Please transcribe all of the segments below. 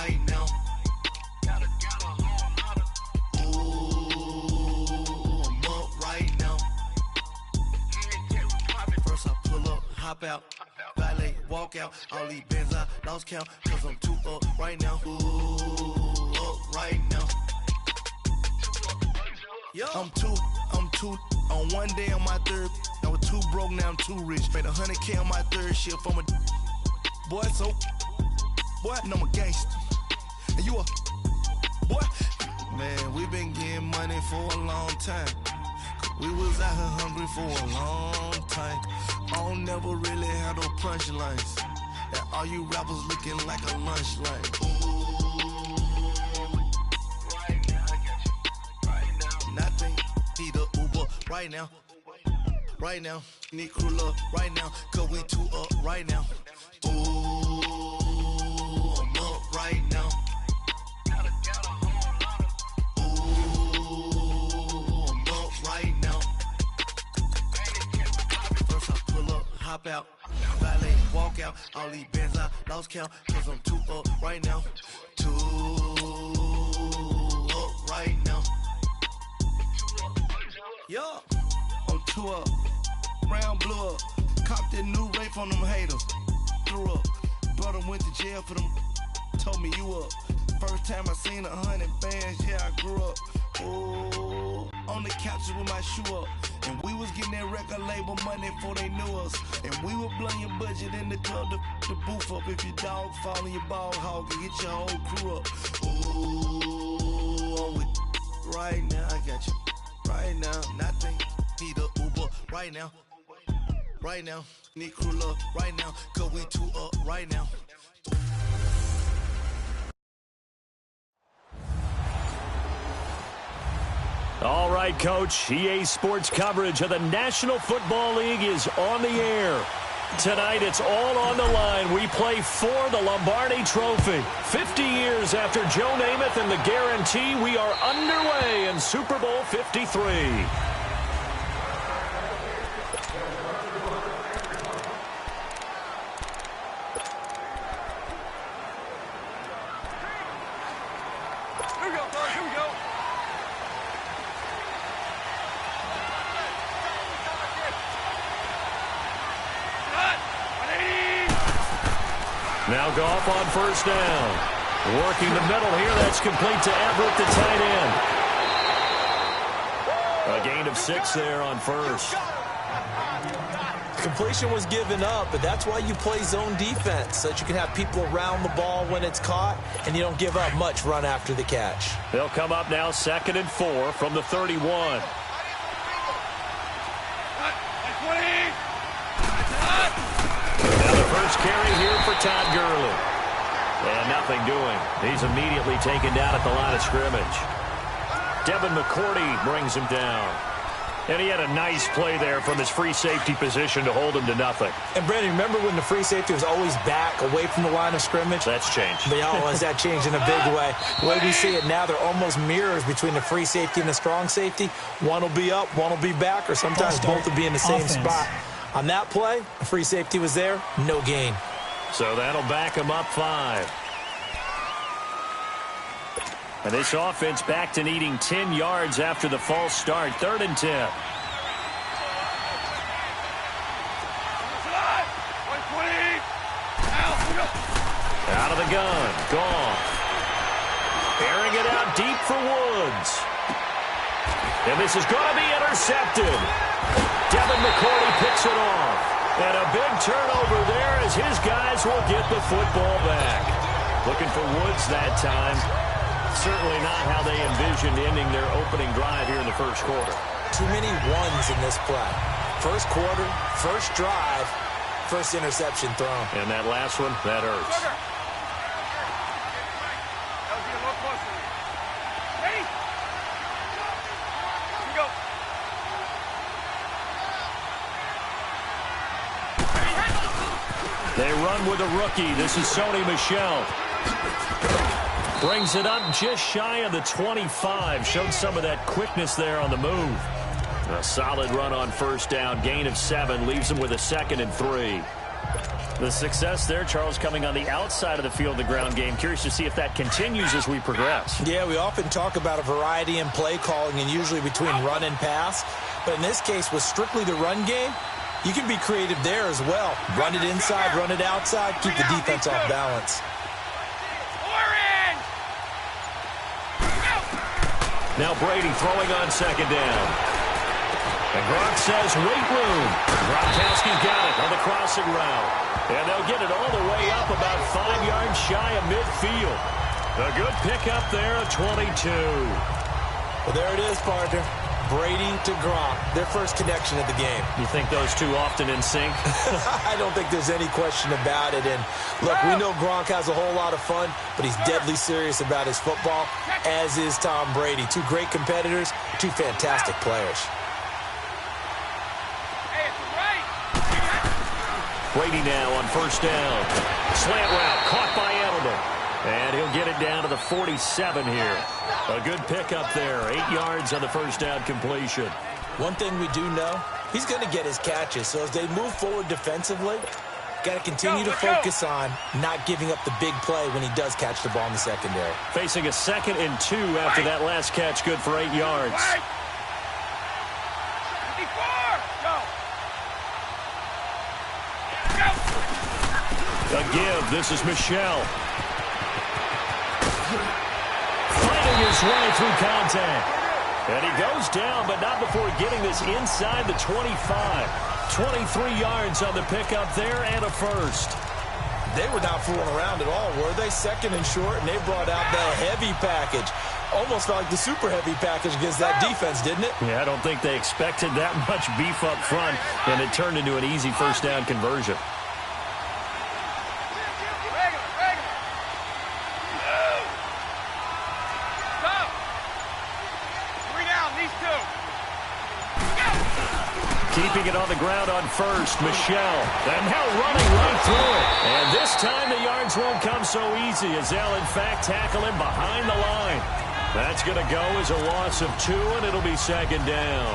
right now. Hop out, valet, walk out, all these bands I lost count, cause I'm too up right now. Ooh, up right now. I'm two, on one day on my third, I was too broke, now I'm too rich. Made 100K on my third shift from a boy, so, boy, no, I'm a gangster. And you a, boy, man, we been getting money for a long time. We was out here hungry for a long time. I don't never really have no punchlines. And all you rappers looking like a lunch line. Ooh, right now, I got you. Right now, nothing. Need a Uber right now. Right now, need crew up right now. Cause we too up right now. Ooh, I'm up right now. Hop out, valet, walk out, all these bands I lost count, cause I'm too up right now. Too up right now. Yo, I'm too up, brown blew up, copped that new rape on them haters, threw up, brother went to jail for them, told me you up. First time I seen 100 bands, yeah, I grew up. Ooh, on the couches with my shoe up. And we was getting that record label money before they knew us. And we were blowing your budget in the club to boof up. If your dog fall in your ball hog and get your whole crew up. Ooh, I'm with right now, I got you. Right now, nothing. Need a Uber right now. Right now, need crew up right now. Cause we too up right now. All right, Coach. EA Sports coverage of the National Football League is on the air. Tonight, it's all on the line. We play for the Lombardi Trophy. 50 years after Joe Namath and the guarantee, we are underway in Super Bowl 53. Now Goff on first down. Working the middle here. That's complete to Everett, the tight end. A gain of 6 there on first. Completion was given up, but that's why you play zone defense, so that you can have people around the ball when it's caught, and you don't give up much run after the catch. They'll come up now 2nd and 4 from the 31. First carry here for Todd Gurley. And nothing doing. He's immediately taken down at the line of scrimmage. Devin McCourty brings him down. And he had a nice play there from his free safety position to hold him to nothing. And, Brandon, remember when the free safety was always back away from the line of scrimmage? That's changed. But has that changed in a big way? The way we see it now, they're almost mirrors between the free safety and the strong safety. One will be up, one will be back, or sometimes both will be in the same spot. On that play, the free safety was there, no gain. So that'll back him up 5. And this offense back to needing 10 yards after the false start. 3rd and 10. Out of the gun. Gone. Airing it out deep for Woods. And this is going to be intercepted. Devin McCourty picks it off. And a big turnover there as his guys will get the football back. Looking for Woods that time. Certainly not how they envisioned ending their opening drive here in the first quarter. Too many ones in this play. First quarter, first drive, first interception thrown. And that last one, that hurts. They run with a rookie. This is Sony Michel. Brings it up just shy of the 25. Showed some of that quickness there on the move. A solid run on first down. Gain of 7. Leaves them with a 2nd and 3. The success there, Charles, coming on the outside of the field, the ground game. Curious to see if that continues as we progress. Yeah, we often talk about a variety in play calling and usually between run and pass. But in this case, with strictly the run game, you can be creative there as well. Run it inside, run it outside, keep the defense off balance. Now Brady throwing on second down. And Gronk says, wait room. Gronkowski's got it on the crossing route. And they'll get it all the way up about 5 yards shy of midfield. A good pickup there at 22. Well, there it is, partner. Brady to Gronk, their first connection of the game. You think those two often in sync? I don't think there's any question about it. And look, we know Gronk has a whole lot of fun, but he's deadly serious about his football, as is Tom Brady. Two great competitors, two fantastic players. Brady now on first down. Slant route caught by Edelman. And he'll get it down to the 47 here. A good pickup there. 8 yards on the first down completion. One thing we do know, he's going to get his catches. So as they move forward defensively, got to continue to focus on not giving up the big play when he does catch the ball in the secondary. Facing a 2nd and 2 after that last catch, good for 8 yards. A give. This is Michel. Fighting his way through contact. And he goes down, but not before getting this inside the 25. 23 yards on the pickup there and a first. They were not fooling around at all, were they? 2nd and short, and they brought out the heavy package. Almost felt like the super heavy package against that defense, didn't it? Yeah, I don't think they expected that much beef up front, and it turned into an easy first down conversion. Keeping it on the ground on first, Michel. And now running right through it. And this time the yards won't come so easy as they'll, in fact, tackle him behind the line. That's going to go as a loss of 2, and it'll be second down.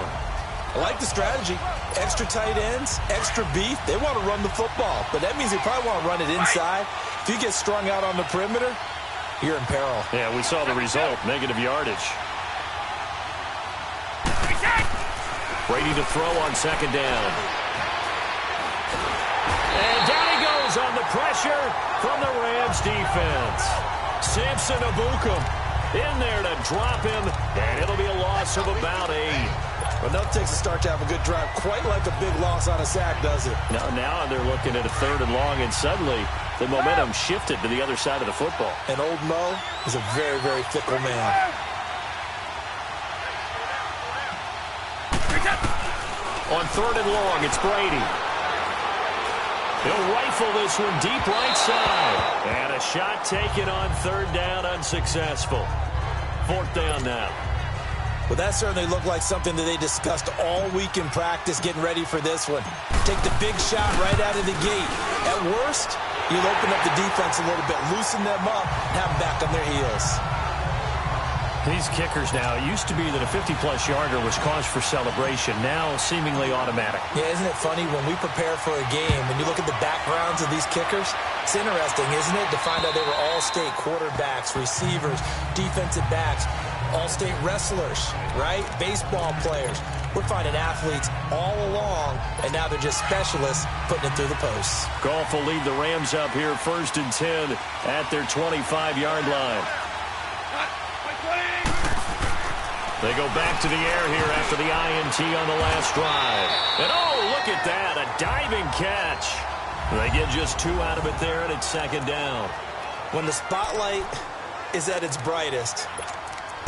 I like the strategy. Extra tight ends, extra beef. They want to run the football, but that means they probably want to run it inside. If you get strung out on the perimeter, you're in peril. Yeah, we saw the result, negative yardage. Brady to throw on second down. And down he goes on the pressure from the Rams defense. Samson Abukum in there to drop him, and it'll be a loss of about 8. Well, no, it takes a start to have a good drive, quite like a big loss on a sack, does it? Now they're looking at a 3rd and long, and suddenly the momentum shifted to the other side of the football. And old Mo is a very, very fickle man. On 3rd and long, it's Brady. He'll rifle this one deep right side. And a shot taken on 3rd down, unsuccessful. 4th down now. Well, that certainly looked like something that they discussed all week in practice getting ready for this one. Take the big shot right out of the gate. At worst, you'll open up the defense a little bit, loosen them up, and have them back on their heels. These kickers now, it used to be that a 50-plus yarder was cause for celebration. Now, seemingly automatic. Yeah, isn't it funny when we prepare for a game, when you look at the backgrounds of these kickers, it's interesting, isn't it, to find out they were all-state quarterbacks, receivers, defensive backs, all-state wrestlers, right? Baseball players. We're finding athletes all along, and now they're just specialists putting it through the posts. Goff will lead the Rams up here 1st and 10 at their 25-yard line. They go back to the air here after the INT on the last drive. And oh, look at that, a diving catch. They get just 2 out of it there, and it's 2nd down. When the spotlight is at its brightest,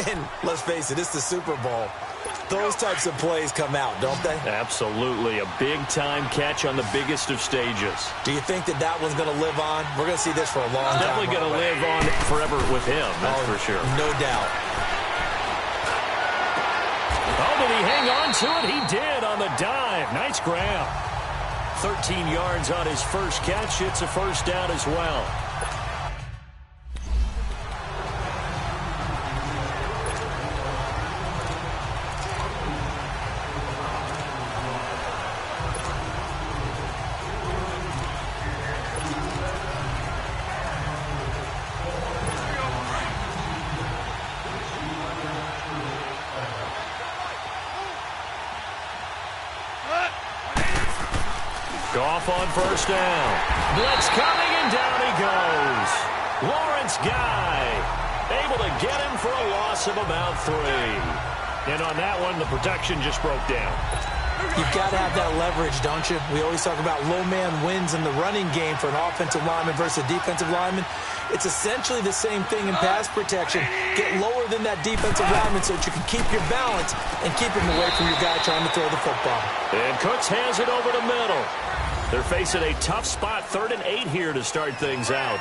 and let's face it, it's the Super Bowl, those types of plays come out, don't they? Absolutely, a big-time catch on the biggest of stages. Do you think that that one's going to live on? We're going to see this for a long time. Definitely going to live on forever with him, that's for sure. No doubt. Oh, did he hang on to it? He did on the dive. Nice grab. 13 yards on his first catch. It's a first down as well. Goff on first down. Blitz coming, and down he goes. Lawrence Guy able to get him for a loss of about 3. And on that one, the protection just broke down. You've got to have that leverage, don't you? We always talk about low man wins in the running game for an offensive lineman versus a defensive lineman. It's essentially the same thing in pass protection. Get lower than that defensive lineman so that you can keep your balance and keep him away from your guy trying to throw the football. And Cooks hands it over the middle. They're facing a tough spot, 3rd and 8 here to start things out.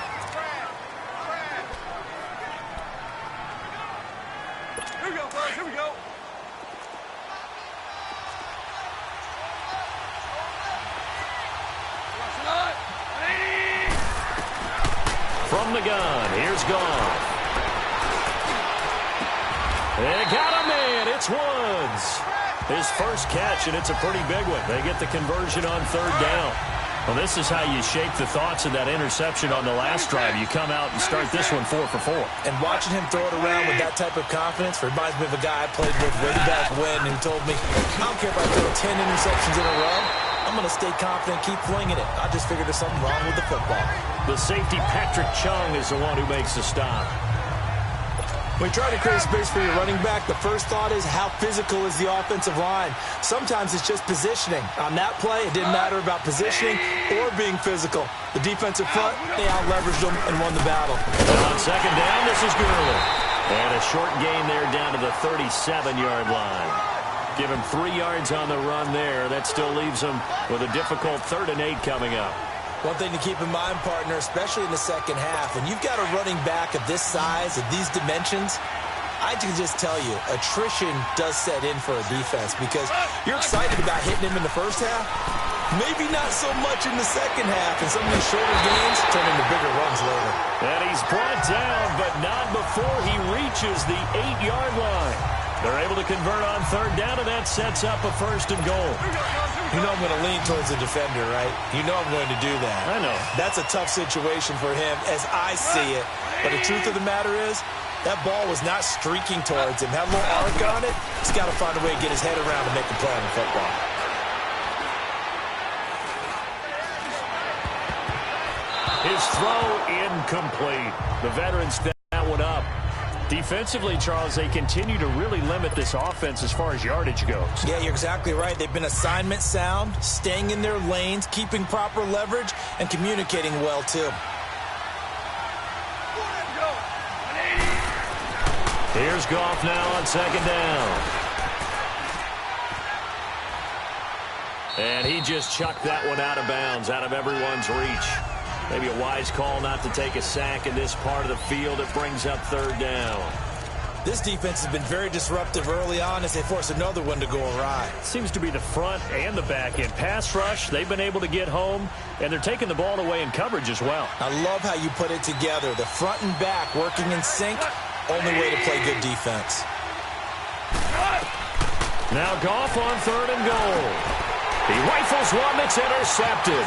Here we go, boys. Here we go. From the gun, here's Goff. They got him in. It's Woods. His first catch, and it's a pretty big one. They get the conversion on 3rd down. Well, this is how you shake the thoughts of that interception on the last drive. You come out and start this one 4 for 4. And watching him throw it around with that type of confidence reminds me of a guy I played with way back when who told me, I don't care if I throw 10 interceptions in a row. I'm going to stay confident, keep flinging it. I just figured there's something wrong with the football. The safety, Patrick Chung, is the one who makes the stop. When you try to create space for your running back, the first thought is how physical is the offensive line. Sometimes it's just positioning. On that play, it didn't matter about positioning or being physical. The defensive front, they out-leveraged them and won the battle. On 2nd down, this is Gurley. And a short gain there down to the 37-yard line. Give him 3 yards on the run there. That still leaves him with a difficult 3rd and 8 coming up. One thing to keep in mind, partner, especially in the second half, when you've got a running back of this size, of these dimensions, I can just tell you, attrition does set in for a defense because you're excited about hitting him in the first half. Maybe not so much in the second half, and some of these shorter gains turn into bigger runs later. And he's brought down, but not before he reaches the 8-yard line. They're able to convert on 3rd down, and that sets up a 1st and goal. You know I'm going to lean towards the defender, right? You know I'm going to do that. I know. That's a tough situation for him as I see it. But the truth of the matter is, that ball was not streaking towards him. Had a little arc on it. He's got to find a way to get his head around and make a play on the football. His throw incomplete. The veterans set that one up. Defensively, Charles, they continue to really limit this offense as far as yardage goes. Yeah, you're exactly right. They've been assignment sound, staying in their lanes, keeping proper leverage, and communicating well, too. Here's Goff now on 2nd down. And he just chucked that one out of bounds, out of everyone's reach. Maybe a wise call not to take a sack in this part of the field. It brings up 3rd down. This defense has been very disruptive early on as they force another one to go awry. Seems to be the front and the back end. Pass rush, they've been able to get home, and they're taking the ball away in coverage as well. I love how you put it together. The front and back working in sync, only way to play good defense. Now Goff on 3rd and goal. He rifles one that's intercepted.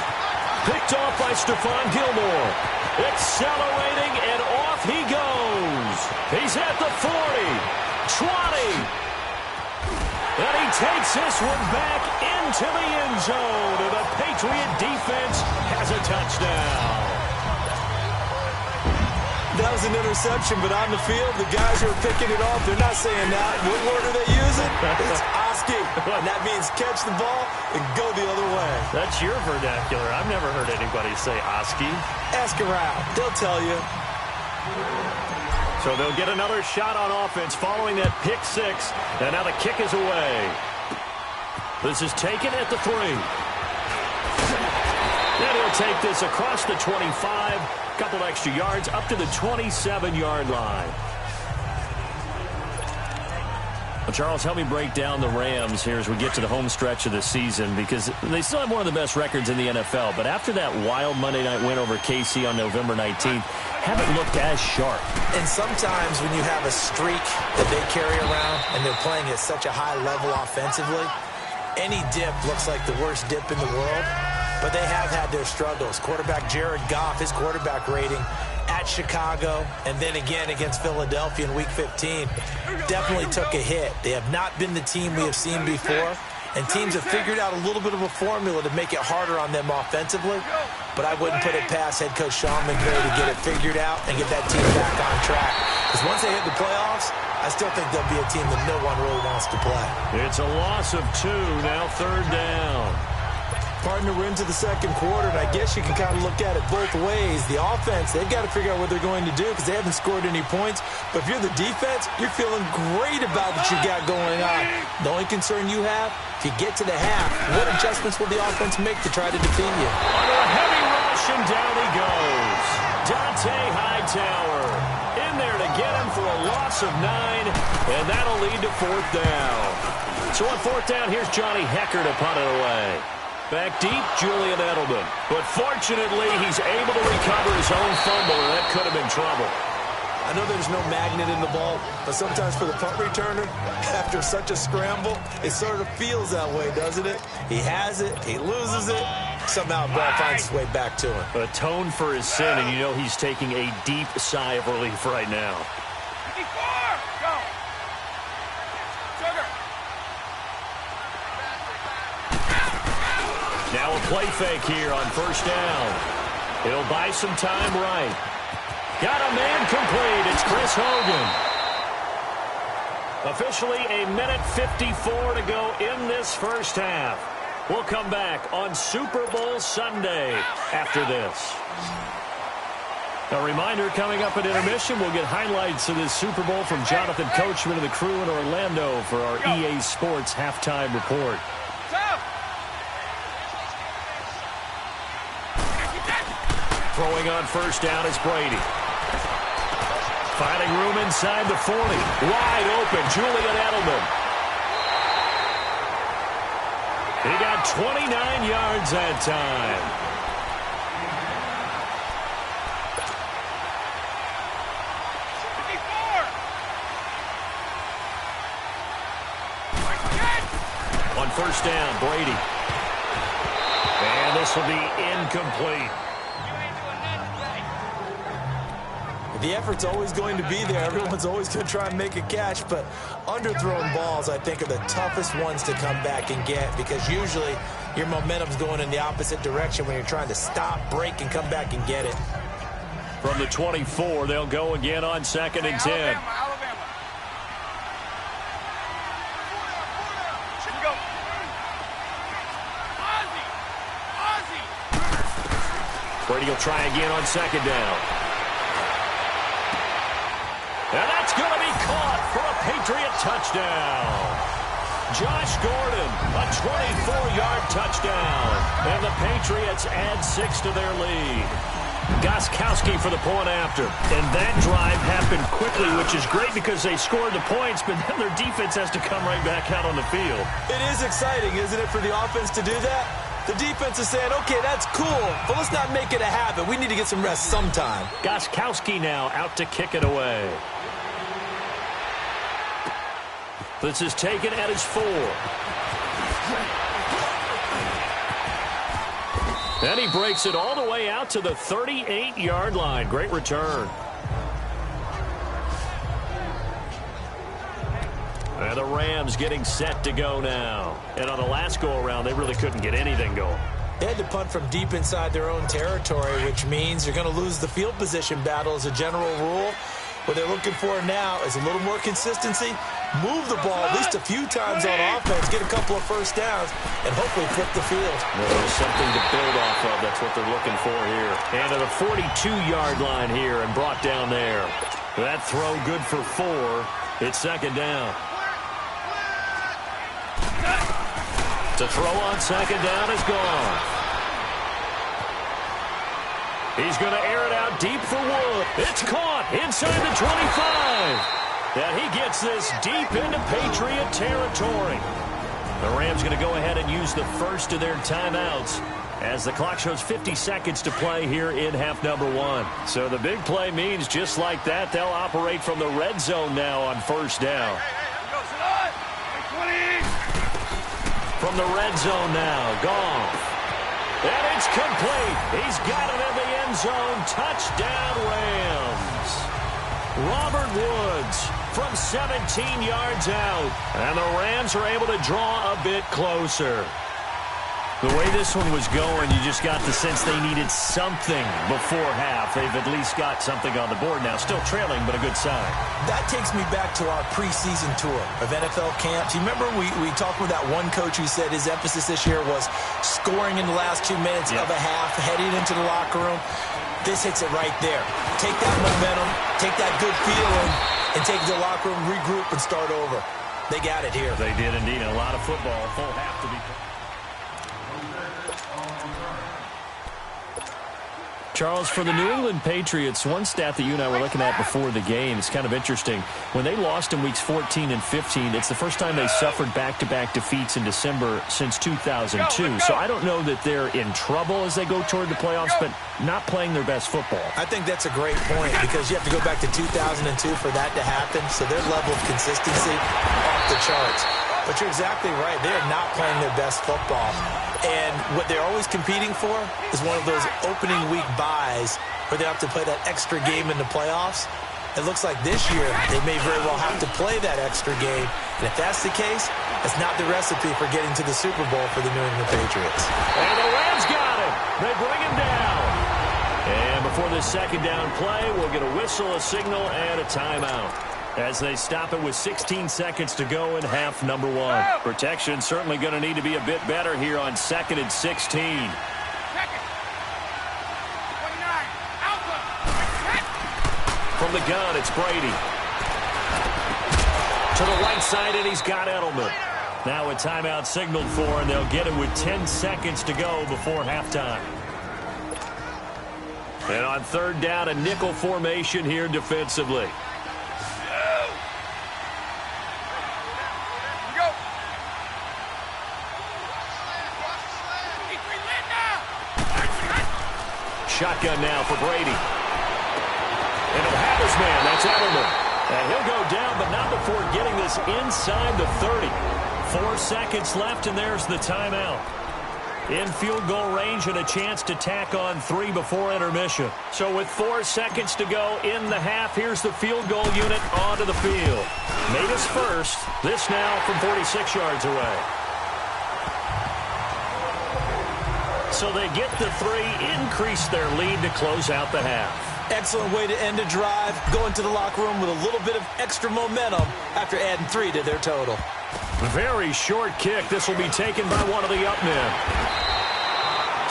Picked off by Stephon Gilmore. Accelerating, and off he goes. He's at the 40, 20. And he takes this one back into the end zone. And the Patriot defense has a touchdown. That was an interception, but on the field, the guys who are picking it off, they're not saying that. What word are they using? It's Oski. And that means catch the ball and go the other way. That's your vernacular. I've never heard anybody say Oski. Ask around. They'll tell you. So they'll get another shot on offense following that pick 6. And now the kick is away. This is taken at the 3. And he'll take this across the 25. Couple extra yards up to the 27-yard line. Well, Charles, help me break down the Rams here as we get to the home stretch of the season, because they still have one of the best records in the NFL. But after that wild Monday night win over KC on November 19th, haven't looked as sharp. And sometimes when you have a streak that they carry around and they're playing at such a high level offensively, any dip looks like the worst dip in the world. But they have had their struggles. Quarterback Jared Goff, his quarterback rating at Chicago, and then again against Philadelphia in Week 15, definitely took a hit. They have not been the team we have seen before, and teams have figured out a little bit of a formula to make it harder on them offensively. But I wouldn't put it past head coach Sean McVay to get it figured out and get that team back on track. Because once they hit the playoffs, I still think they'll be a team that no one really wants to play. It's a loss of 2, now 3rd down. Partner, we're into the second quarter, and I guess you can kind of look at it both ways. The offense, they've got to figure out what they're going to do because they haven't scored any points. But if you're the defense, you're feeling great about what you got going on. The only concern you have, if you get to the half, what adjustments will the offense make to try to defend you? Under a heavy rush, and down he goes. Dante Hightower in there to get him for a loss of 9, and that'll lead to 4th down. So on 4th down, here's Johnny Hecker to punt it away. Back deep, Julian Edelman. But fortunately, he's able to recover his own fumble, and that could have been trouble. I know there's no magnet in the ball, but sometimes for the punt returner, after such a scramble, it sort of feels that way, doesn't it? He has it, he loses it, somehow the ball finds its way back to him. Atone for his sin, and you know he's taking a deep sigh of relief right now. 54! Go! Sugar! Now a play fake here on 1st down. He'll buy some time right. Got a man complete. It's Chris Hogan. Officially a minute 54 to go in this first half. We'll come back on Super Bowl Sunday after this. A reminder coming up at intermission, we'll get highlights of this Super Bowl from Jonathan Coachman and the crew in Orlando for our EA Sports halftime report. Throwing on 1st down is Brady. Finding room inside the 40. Wide open, Julian Edelman. He got 29 yards that time. On 1st down, Brady. And this will be incomplete. The effort's always going to be there. Everyone's always going to try and make a catch, but underthrown balls, I think, are the toughest ones to come back and get because usually your momentum's going in the opposite direction when you're trying to stop, break, and come back and get it. From the 24, they'll go again on 2nd and 10. Alabama. Should go. Ozzie. Brady will try again on 2nd down. And that's going to be caught for a Patriot touchdown. Josh Gordon, a 24-yard touchdown. And the Patriots add 6 to their lead. Gostkowski for the point after. And that drive happened quickly, which is great because they scored the points, but then their defense has to come right back out on the field. It is exciting, isn't it, for the offense to do that? The defense is saying, okay, that's cool, but let's not make it a habit. We need to get some rest sometime. Gostkowski now out to kick it away. This is taken at his 4. And he breaks it all the way out to the 38-yard line. Great return. And the Rams getting set to go now. And on the last go-around, they really couldn't get anything going. They had to punt from deep inside their own territory, which means you're going to lose the field position battle as a general rule. What they're looking for now is a little more consistency, move the ball at least a few times on offense, get a couple of 1st downs, and hopefully flip the field. Well, there's something to build off of. That's what they're looking for here. And at a 42-yard line here and brought down there. That throw good for 4. It's 2nd down. To throw on 2nd down is gone. He's going to air it out deep for Wood. It's caught inside the 25. And he gets this deep into Patriot territory. The Rams going to go ahead and use the first of their timeouts as the clock shows 50 seconds to play here in half number 1. So the big play means just like that, they'll operate from the red zone now on 1st down. From the red zone now, Goff. And it's complete. He's got it in the end zone. Touchdown, Rams. Robert Woods from 17 yards out. And the Rams are able to draw a bit closer. The way this one was going, you just got the sense they needed something before half. They've at least got something on the board now. Still trailing, but a good sign. That takes me back to our preseason tour of NFL camps. You remember we talked with that one coach who said his emphasis this year was scoring in the last 2 minutes of a half, heading into the locker room. This hits it right there. Take that momentum, take that good feeling, and take it to the locker room, regroup, and start over. They got it here. They did indeed. A lot of football, full half to be played. Charles, for the New England Patriots, one stat that you and I were looking at before the game, it's kind of interesting. When they lost in weeks 14 and 15, it's the first time they suffered back-to-back defeats in December since 2002. So I don't know that they're in trouble as they go toward the playoffs, but not playing their best football. I think that's a great point because you have to go back to 2002 for that to happen. So their level of consistency off the charts. But you're exactly right. They are not playing their best football. And what they're always competing for is one of those opening week buys where they have to play that extra game in the playoffs. It looks like this year they may very well have to play that extra game. And if that's the case, that's not the recipe for getting to the Super Bowl for the New England Patriots. And the Rams got him. They bring him down. And before this second down play, we'll get a whistle, a signal, and a timeout as they stop it with 16 seconds to go in half number one. Protection certainly going to need to be a bit better here on 2nd and 16. From the gun, it's Brady. To the right side, and he's got Edelman. Now a timeout signaled for, and they'll get it with 10 seconds to go before halftime. And on 3rd down, a nickel formation here defensively. Shotgun now for Brady. And he'll have his man. That's Edelman. And he'll go down, but not before getting this inside the 30. 4 seconds left, and there's the timeout. In field goal range and a chance to tack on 3 before intermission. So with 4 seconds to go in the half, here's the field goal unit onto the field. Made his first. This now from 46 yards away. So they get the 3, increase their lead to close out the half. Excellent way to end a drive, go into the locker room with a little bit of extra momentum after adding 3 to their total. Very short kick. This will be taken by one of the up men.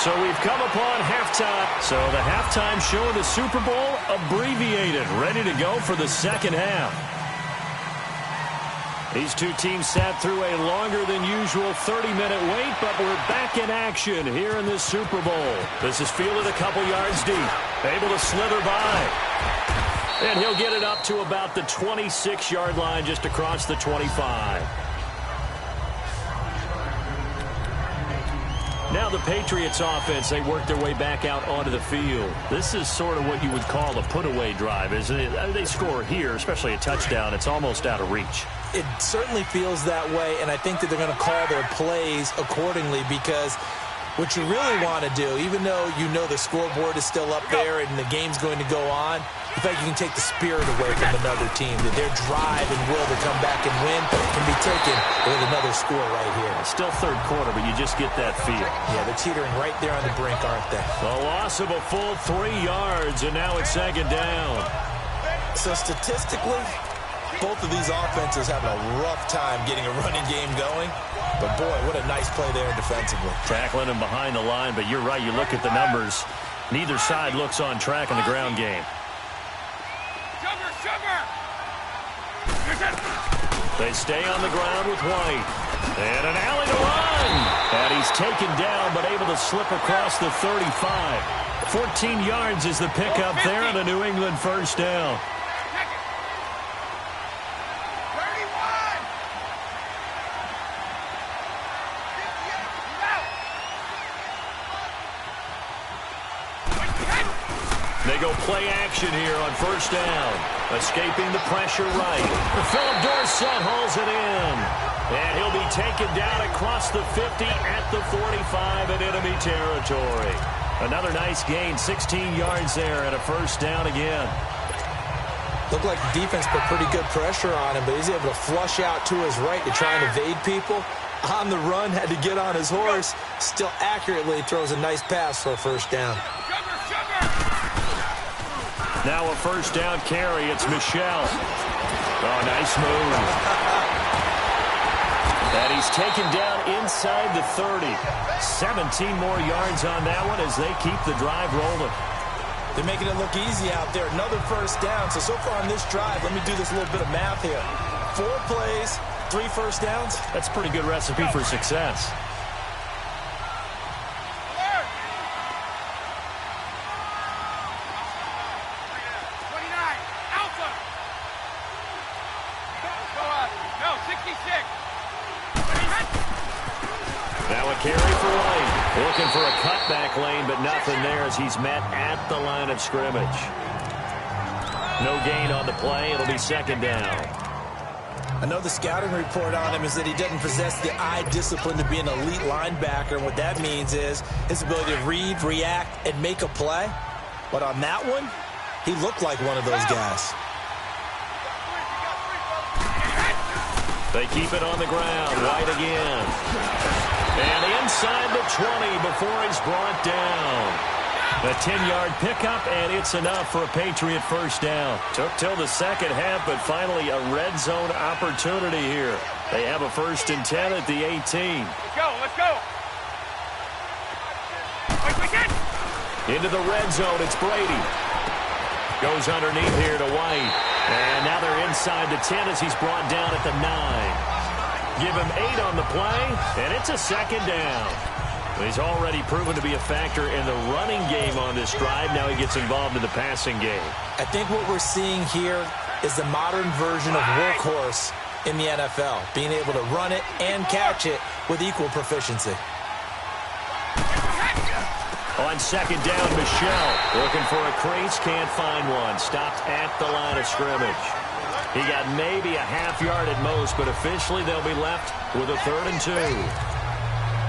So we've come upon halftime. So the halftime show of the Super Bowl abbreviated, ready to go for the second half. These two teams sat through a longer than usual 30-minute wait, but we're back in action here in this Super Bowl. This is fielded a couple yards deep, able to slither by. And he'll get it up to about the 26-yard line, just across the 25. Now the Patriots offense, they work their way back out onto the field. This is sort of what you would call a put-away drive, isn't it? They score here, especially a touchdown. It's almost out of reach. It certainly feels that way, and I think that they're going to call their plays accordingly because what you really want to do, even though you know the scoreboard is still up there and the game's going to go on, you think you can take the spirit away from another team, that their drive and will to come back and win can be taken with another score right here. It's still third quarter, but you just get that feel. Yeah, they're teetering right there on the brink, aren't they? The loss of a full 3 yards, and now it's second down. So statistically, both of these offenses having a rough time getting a running game going. But, boy, what a nice play there defensively. Tackling him behind the line, but you're right. You look at the numbers. Neither side looks on track in the ground game. They stay on the ground with White. And an alley to run. And he's taken down, but able to slip across the 35. 14 yards is the pickup there on a New England first down. They go play action here on first down. Escaping the pressure right. Philip Dorsett hauls it in. And he'll be taken down across the 50 at the 45 in enemy territory. Another nice gain, 16 yards there and a first down again. Looked like the defense put pretty good pressure on him, but he's able to flush out to his right to try and evade people. On the run, had to get on his horse. Still accurately throws a nice pass for a first down. Now a first down carry. It's Michel. Oh, nice move. And he's taken down inside the 30. 17 more yards on that one as they keep the drive rolling. They're making it look easy out there. Another first down. So far on this drive, let me do this little bit of math here. 4 plays, 3 first downs. That's a pretty good recipe for success. Now a carry for White. Looking for a cutback lane, but nothing there as he's met at the line of scrimmage. No gain on the play. It'll be second down. I know the scouting report on him is that he doesn't possess the eye discipline to be an elite linebacker. And what that means is his ability to read, react, and make a play. But on that one, he looked like one of those guys. They keep it on the ground. White again. And inside the 20 before he's brought down. A 10-yard pickup, and it's enough for a Patriot first down. Took till the second half, but finally a red zone opportunity here. They have a 1st and 10 at the 18. Let's go, let's go. Into the red zone, it's Brady. Goes underneath here to White. And now they're inside the 10 as he's brought down at the 9. Give him 8 on the play, and it's a second down. He's already proven to be a factor in the running game on this drive. Now he gets involved in the passing game. I think what we're seeing here is the modern version of workhorse in the NFL, being able to run it and catch it with equal proficiency. On second down, Michel looking for a crease, can't find one. Stopped at the line of scrimmage. He got maybe a half yard at most, but officially they'll be left with a 3rd and 2.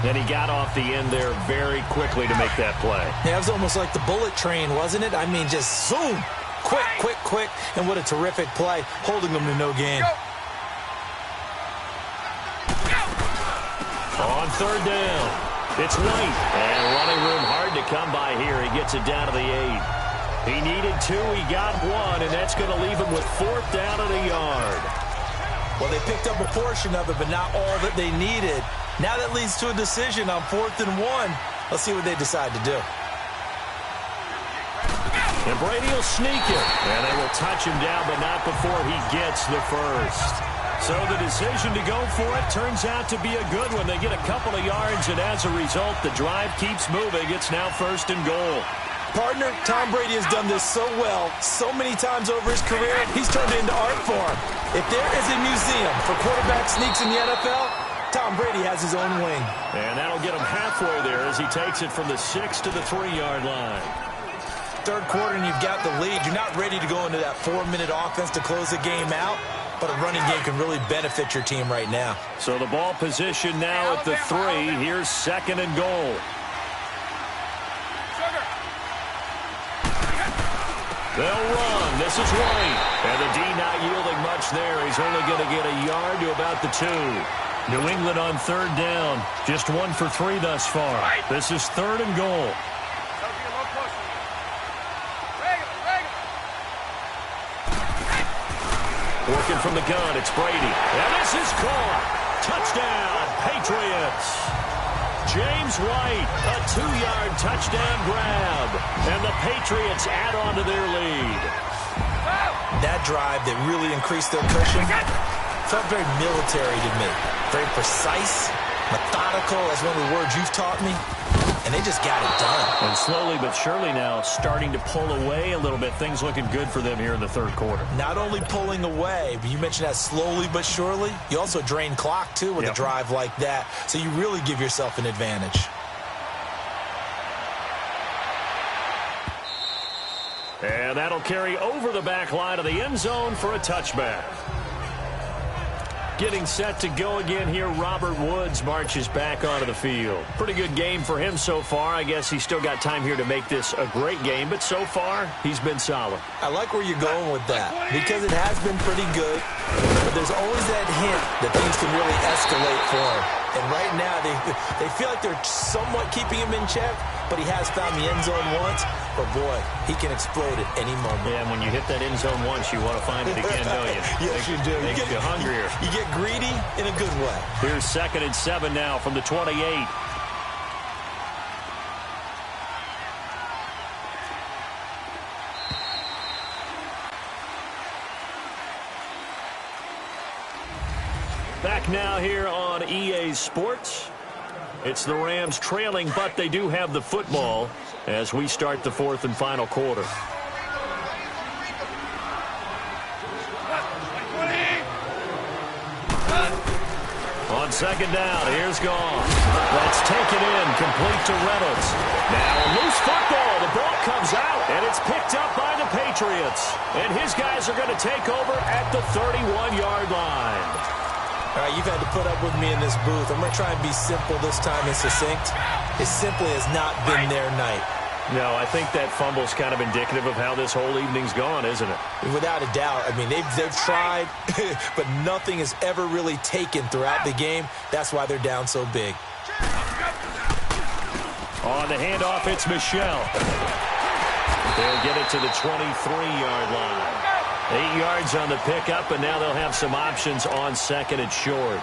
And he got off the end there very quickly to make that play. Yeah, it was almost like the bullet train, wasn't it? I mean, just zoom. Quick, quick, quick. And what a terrific play, holding them to no gain. On 3rd down, it's White. And running room hard to come by here. He gets it down to the 8. He needed 2, he got 1, and that's going to leave him with 4th down and a yard. Well, they picked up a portion of it, but not all that they needed. Now that leads to a decision on 4th and 1. Let's see what they decide to do. And Brady will sneak it. And they will touch him down, but not before he gets the first. So the decision to go for it turns out to be a good one. They get a couple of yards, and as a result, the drive keeps moving. It's now 1st and goal. Partner, Tom Brady has done this so well, so many times over his career, he's turned it into art form. If there is a museum for quarterback sneaks in the NFL, Tom Brady has his own wing. And that'll get him halfway there as he takes it from the 6 to the 3-yard line. 3rd quarter and you've got the lead. You're not ready to go into that 4-minute offense to close the game out, but a running game can really benefit your team right now. So the ball position now at the 3. Here's 2nd and goal. They'll run. This is White. And the D not yielding much there. He's only going to get a yard to about the 2. New England on 3rd down. Just 1 for 3 thus far. This is 3rd and goal. Working from the gun, it's Brady. And this is caught. Touchdown, Patriots. James White, a 2-yard touchdown grab. And the Patriots add on to their lead. That drive that really increased their cushion felt very military to me. Very precise, methodical, that's one of the words you've taught me. And they just got it done. And slowly but surely now starting to pull away a little bit. Things looking good for them here in the 3rd quarter. Not only pulling away, but you mentioned that slowly but surely. You also drain clock, too, with a drive like that. So you really give yourself an advantage. And that'll carry over the back line of the end zone for a touchback. Getting set to go again here, Robert Woods marches back onto the field. Pretty good game for him so far. I guess he's still got time here to make this a great game, but so far, he's been solid. I like where you're going with that because it has been pretty good, but there's always that hint that things can really escalate for him. And right now, they feel like they're somewhat keeping him in check, but he has found the end zone once. But, boy, he can explode at any moment. Yeah, and when you hit that end zone once, you want to find it again, don't you? Yes, you do. Makes you hungrier. You get greedy in a good way. Here's 2nd and 7 now from the 28. Back now here on EA Sports. It's the Rams trailing, but they do have the football as we start the 4th and final quarter. On 2nd down, here's Goff. That's taken in, complete to Reynolds. Now a loose football. The ball comes out, and it's picked up by the Patriots. And his guys are going to take over at the 31-yard line. All right, you've had to put up with me in this booth. I'm going to try and be simple this time and succinct. It simply has not been their night. No, I think that fumble's kind of indicative of how this whole evening's gone, isn't it? Without a doubt. I mean, they've tried, but nothing has ever really taken throughout the game. That's why they're down so big. On the handoff, it's Michelle. They'll get it to the 23-yard line. 8 yards on the pickup, and now they'll have some options on 2nd and short.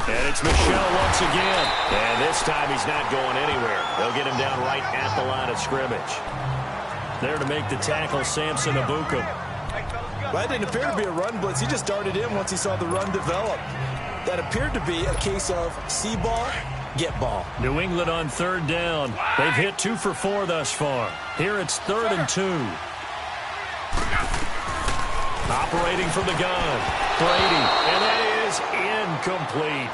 And it's Michelle once again. And this time he's not going anywhere. They'll get him down right at the line of scrimmage. There to make the tackle, Samson Abukum. Well, that didn't appear to be a run blitz. He just darted in once he saw the run develop. That appeared to be a case of see ball, get ball. New England on 3rd down. They've hit 2 for 4 thus far. Here it's 3rd and 2. Operating from the gun, Brady, and that is incomplete.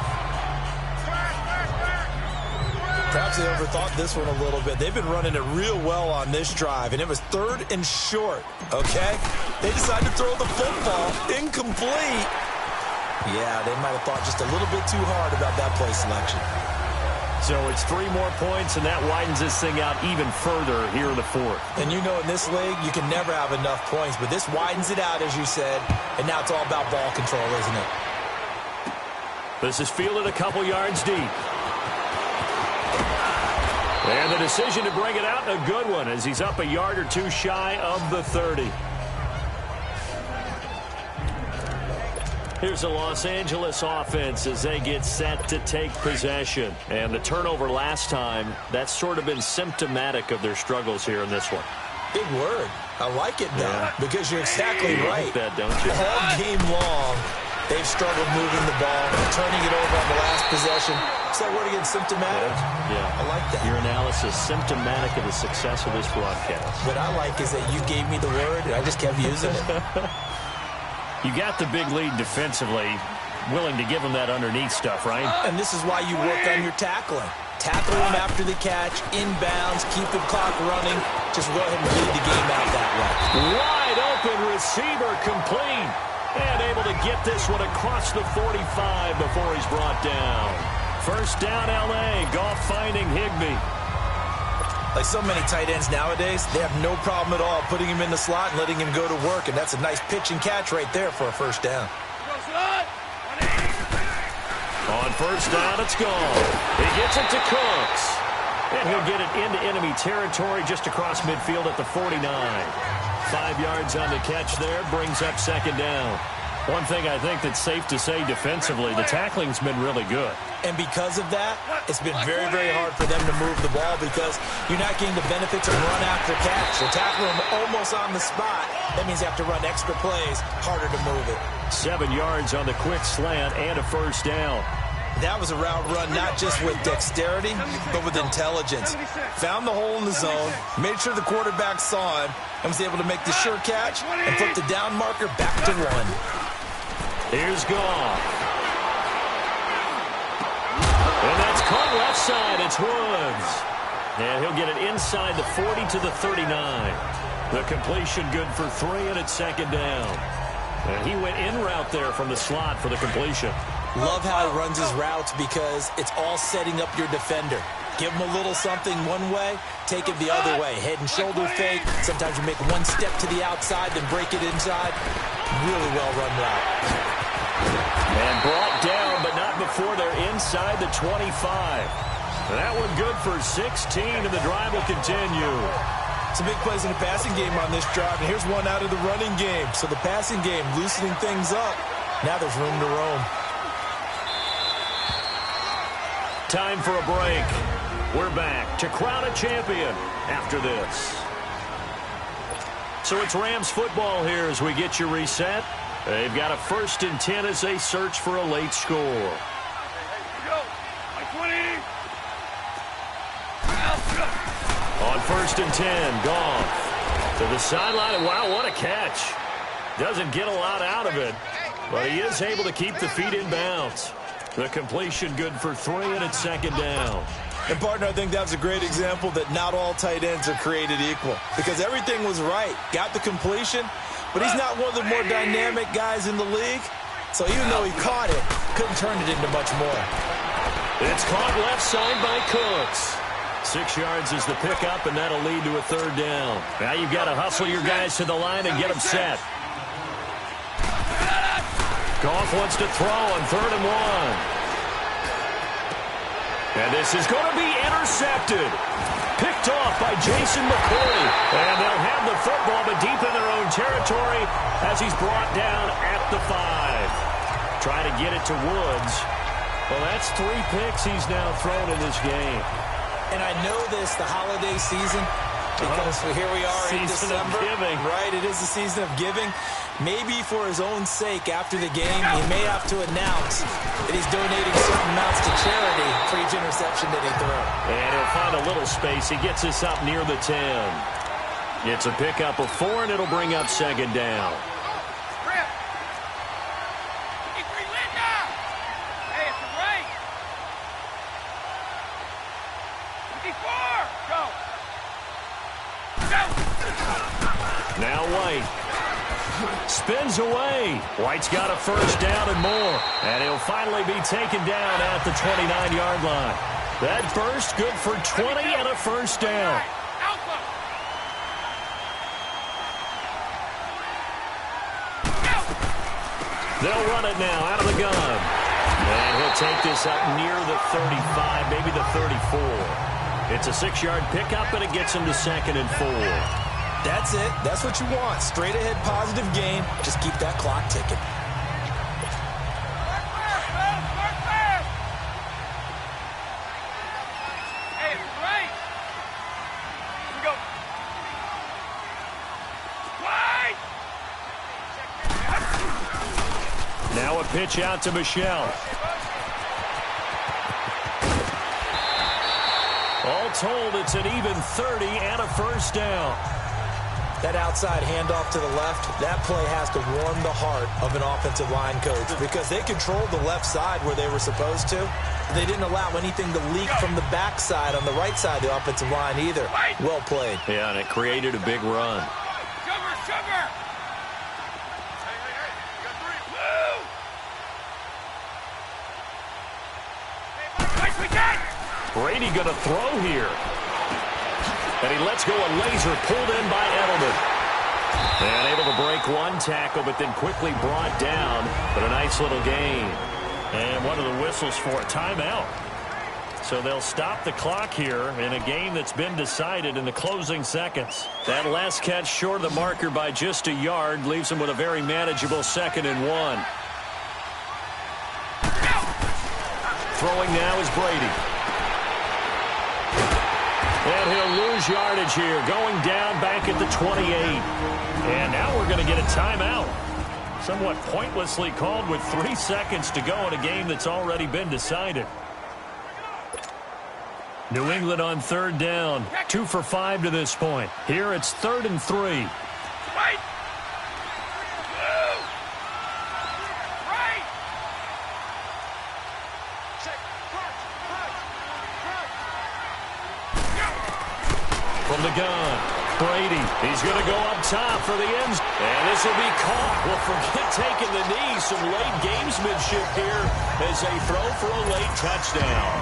Perhaps they overthought this one a little bit. They've been running it real well on this drive, and it was 3rd and short, okay? They decided to throw the football incomplete. Yeah, they might have thought just a little bit too hard about that play selection. So it's 3 more points, and that widens this thing out even further here in the 4th. And you know in this league, you can never have enough points, but this widens it out, as you said, and now it's all about ball control, isn't it? This is fielded a couple yards deep. And the decision to bring it out, a good one, as he's up a yard or 2 shy of the 30. Here's the Los Angeles offense as they get set to take possession. And the turnover last time, that's sort of been symptomatic of their struggles here in this one. Big word. I like it, though, because you're exactly right. Like that, don't you? All game long, they've struggled moving the ball, turning it over on the last possession. Is that word again, symptomatic? Yeah. I like that. Your analysis, symptomatic of the success of this broadcast. What I like is that you gave me the word, and I just kept using it. You got the big lead defensively, willing to give them that underneath stuff, right? And this is why you work on your tackling. Tackle them after the catch, inbounds, keep the clock running. Just go ahead and lead the game out that way. Wide open receiver complete. And able to get this one across the 45 before he's brought down. 1st down, L.A. Goff finding Higbee. Like so many tight ends nowadays, they have no problem at all putting him in the slot and letting him go to work. And that's a nice pitch and catch right there for a 1st down. On 1st down, it's gone. He gets it to Cooks. And he'll get it into enemy territory just across midfield at the 49. 5 yards on the catch there, brings up 2nd down. One thing I think that's safe to say defensively, the tackling's been really good. And because of that, it's been very, very hard for them to move the ball because you're not getting the benefits of run after catch. You're tackling them almost on the spot. That means you have to run extra plays, harder to move it. 7 yards on the quick slant and a 1st down. That was a route run not just with dexterity, but with intelligence. Found the hole in the zone, made sure the quarterback saw him, and was able to make the sure catch and flip the down marker back to 1. Here's Goff. And that's caught left side. It's Woods. And he'll get it inside the 40 to the 39. The completion good for 3, and it's second down. And he went in route there from the slot for the completion. Love how he runs his routes because it's all setting up your defender. Give him a little something one way, take it the other way. Head and shoulder fake. Sometimes you make one step to the outside, then break it inside. Really well-run route. And brought down, but not before they're inside the 25. That one good for 16, and the drive will continue. Some big plays in the passing game on this drive, and here's one out of the running game. So the passing game loosening things up. Now there's room to roam. Time for a break. We're back to crown a champion after this. So it's Rams football here as we get you reset. They've got a 1st and 10 as they search for a late score. On 1st and 10, Goff to the sideline, and wow, what a catch. Doesn't get a lot out of it, but he is able to keep the feet in bounds. The completion good for 3, and it's second down. And, partner, I think that was a great example that not all tight ends are created equal because everything was right. Got the completion, but he's not one of the more dynamic guys in the league. So even though he caught it, couldn't turn it into much more. It's caught left side by Cooks. 6 yards is the pickup, and that'll lead to a 3rd down. Now you've got to hustle your guys to the line and get them set. Goff wants to throw on 3rd and 1. And this is going to be intercepted. Picked off by Jason McCoy. And they'll have the football, but deep in their own territory as he's brought down at the 5. Try to get it to Woods. Well, that's 3 picks he's now thrown in this game. And I know this, the holiday season, because here we are in December. Right, it is the season of giving. Maybe for his own sake, after the game, he may have to announce that he's donating certain amounts to charity for each interception that he threw. And he'll find a little space. He gets us up near the 10. It's a pickup of 4, and it'll bring up second down. Now White spins away. White's got a 1st down and more. And he'll finally be taken down at the 29-yard line. That burst good for 20 and a 1st down. They'll run it now out of the gun. And he'll take this up near the 35, maybe the 34. It's a 6-yard pickup, and it gets him to 2nd and 4. That's it. That's what you want. Straight ahead, positive gain. Just keep that clock ticking. Hey, it's right. Here we go. Wide. Now a pitch out to Michelle. All told, it's an even 30 and a 1st down. That outside handoff to the left, that play has to warm the heart of an offensive line coach because they controlled the left side where they were supposed to. They didn't allow anything to leak from the backside on the right side of the offensive line either. Well played. Yeah, and it created a big run. Sugar! Brady going to throw here. And he lets go a laser pulled in by Edelman. And able to break one tackle, but then quickly brought down. But a nice little gain. And one of the whistles for a timeout. So they'll stop the clock here in a game that's been decided in the closing seconds. That last catch short of the marker by just a yard leaves them with a very manageable 2nd and 1. Throwing now is Brady. And he'll lose yardage here, going down back at the 28. And now we're going to get a timeout. Somewhat pointlessly called with 3 seconds to go in a game that's already been decided. New England on 3rd down. 2 for 5 to this point. Here it's 3rd and 3. Right. from the gun. Brady, he's going to go up top for the ends. And this will be caught. Well, forget taking the knee. Some late gamesmanship here as they throw for a late touchdown.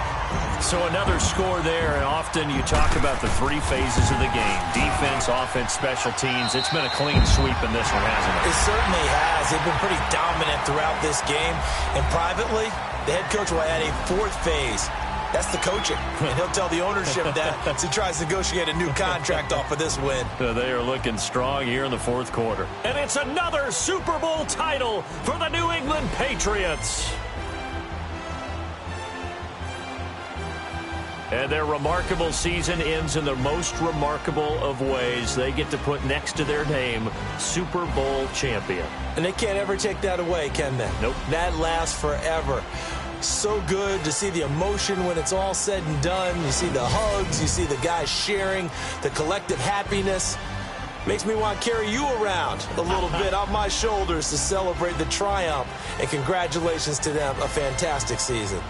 So another score there, and often you talk about the three phases of the game. Defense, offense, special teams. It's been a clean sweep in this one, hasn't it? It certainly has. They've been pretty dominant throughout this game. And privately, the head coach will add a fourth phase. That's the coaching. And he'll tell the ownership that as he tries to negotiate a new contract off of this win. They are looking strong here in the fourth quarter. And it's another Super Bowl title for the New England Patriots. And their remarkable season ends in the most remarkable of ways. They get to put next to their name, Super Bowl champion. And they can't ever take that away, can they? Nope. That lasts forever. So good to see the emotion when it's all said and done. You see the hugs, you see the guys sharing, the collective happiness. Makes me want to carry you around a little bit on my shoulders to celebrate the triumph. And congratulations to them, a fantastic season.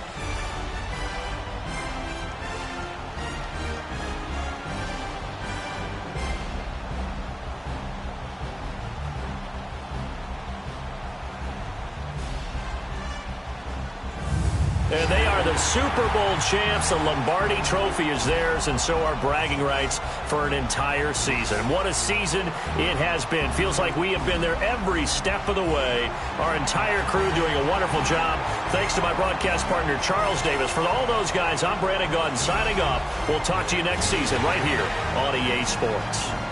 And they are the Super Bowl champs. The Lombardi Trophy is theirs, and so are bragging rights for an entire season. What a season it has been. Feels like we have been there every step of the way. Our entire crew doing a wonderful job. Thanks to my broadcast partner, Charles Davis. For all those guys, I'm Brandon Gaudin signing off. We'll talk to you next season right here on EA Sports.